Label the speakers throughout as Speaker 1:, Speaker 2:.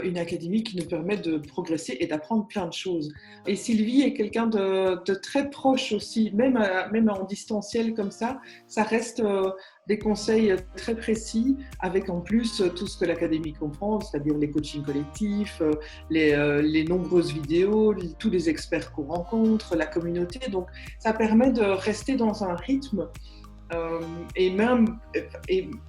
Speaker 1: une académie qui nous permet de progresser et d'apprendre plein de choses. Et Sylvie est quelqu'un de très proche aussi, même en distanciel comme ça reste des conseils très précis, avec en plus tout ce que l'académie comprend, c'est-à-dire les coachings collectifs, les nombreuses vidéos, tous les experts qu'on rencontre, la communauté. Donc ça permet de rester dans un rythme et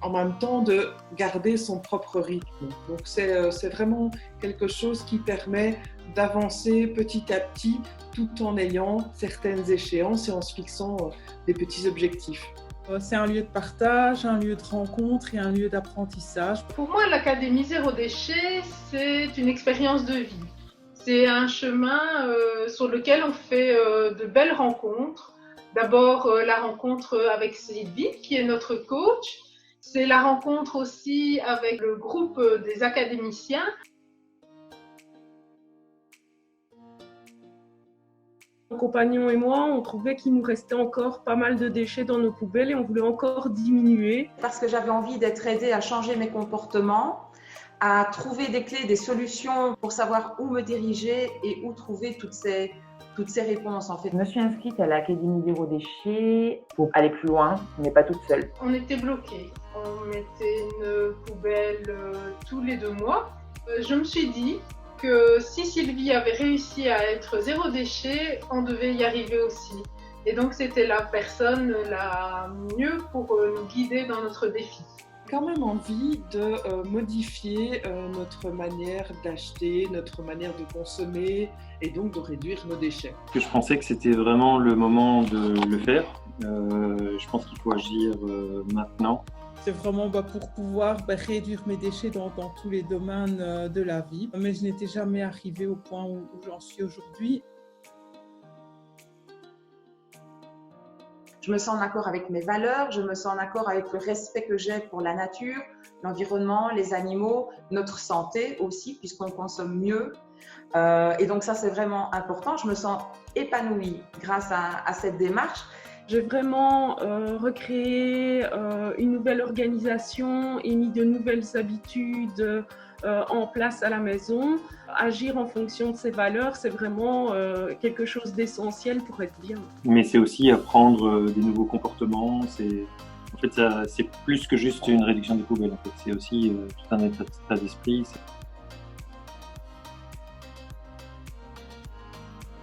Speaker 1: en même temps de garder son propre rythme. Donc c'est vraiment quelque chose qui permet d'avancer petit à petit tout en ayant certaines échéances et en se fixant des petits objectifs.
Speaker 2: C'est un lieu de partage, un lieu de rencontre et un lieu d'apprentissage.
Speaker 3: Pour moi, l'Académie Zéro Déchet, c'est une expérience de vie. C'est un chemin sur lequel on fait de belles rencontres. D'abord, la rencontre avec Sylvie, qui est notre coach. C'est la rencontre aussi avec le groupe des académiciens.
Speaker 4: Mon compagnon et moi, on trouvait qu'il nous restait encore pas mal de déchets dans nos poubelles et on voulait encore diminuer.
Speaker 5: Parce que j'avais envie d'être aidée à changer mes comportements, à trouver des clés, des solutions pour savoir où me diriger et où trouver toutes ces réponses en fait.
Speaker 6: Je me suis inscrite à l'Académie Zéro Déchet pour aller plus loin, mais pas toute seule.
Speaker 3: On était bloqués. On mettait une poubelle tous les 2 mois. Je me suis dit que si Sylvie avait réussi à être zéro déchet, on devait y arriver aussi. Et donc c'était la personne la mieux pour nous guider dans notre défi.
Speaker 1: Quand même envie de modifier notre manière d'acheter, notre manière de consommer et donc de réduire nos déchets.
Speaker 7: Je pensais que c'était vraiment le moment de le faire. Je pense qu'il faut agir maintenant.
Speaker 2: C'est vraiment pour pouvoir réduire mes déchets dans tous les domaines de la vie. Mais je n'étais jamais arrivée au point où j'en suis aujourd'hui.
Speaker 5: Je me sens en accord avec mes valeurs, je me sens en accord avec le respect que j'ai pour la nature, l'environnement, les animaux, notre santé aussi, puisqu'on consomme mieux. Et donc ça, c'est vraiment important. Je me sens épanouie grâce à cette démarche.
Speaker 4: J'ai vraiment recréé une nouvelle organisation et mis de nouvelles habitudes en place à la maison. Agir en fonction de ses valeurs, c'est vraiment quelque chose d'essentiel pour être bien.
Speaker 7: Mais c'est aussi apprendre des nouveaux comportements. En fait, c'est plus que juste une réduction des poubelles. En fait, c'est aussi tout un état d'esprit.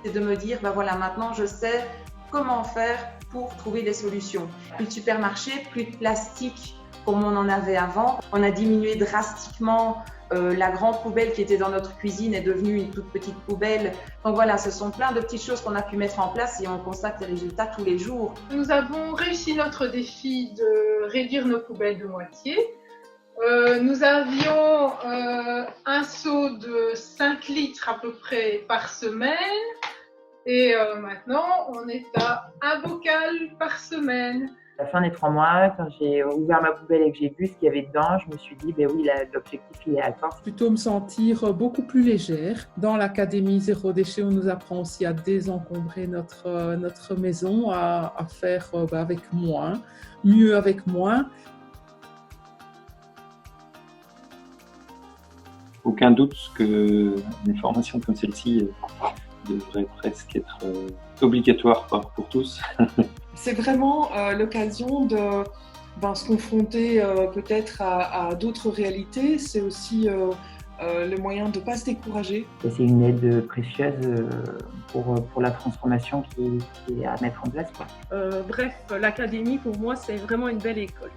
Speaker 5: C'est de me dire, voilà, maintenant je sais comment faire pour trouver des solutions. Plus de supermarchés, plus de plastique comme on en avait avant. On a diminué drastiquement la grande poubelle qui était dans notre cuisine est devenue une toute petite poubelle. Donc voilà, ce sont plein de petites choses qu'on a pu mettre en place et on constate les résultats tous les jours.
Speaker 3: Nous avons réussi notre défi de réduire nos poubelles de moitié. Nous avions un seau de 5 litres à peu près par semaine. Et maintenant, on est à 1 bocal par semaine.
Speaker 6: À la fin des 3 mois, quand j'ai ouvert ma poubelle et que j'ai vu ce qu'il y avait dedans, je me suis dit, oui, l'objectif, il est atteint.
Speaker 2: Plutôt me sentir beaucoup plus légère. Dans l'Académie Zéro Déchet, on nous apprend aussi à désencombrer notre maison, à faire avec moins, mieux avec moins.
Speaker 7: Aucun doute que une formation comme celle-ci devrait presque être obligatoire pour tous.
Speaker 1: C'est vraiment l'occasion de se confronter peut-être à d'autres réalités. C'est aussi le moyen de ne pas se décourager.
Speaker 6: Et c'est une aide précieuse pour la transformation qui est à mettre en place.
Speaker 4: Bref, l'académie pour moi c'est vraiment une belle école.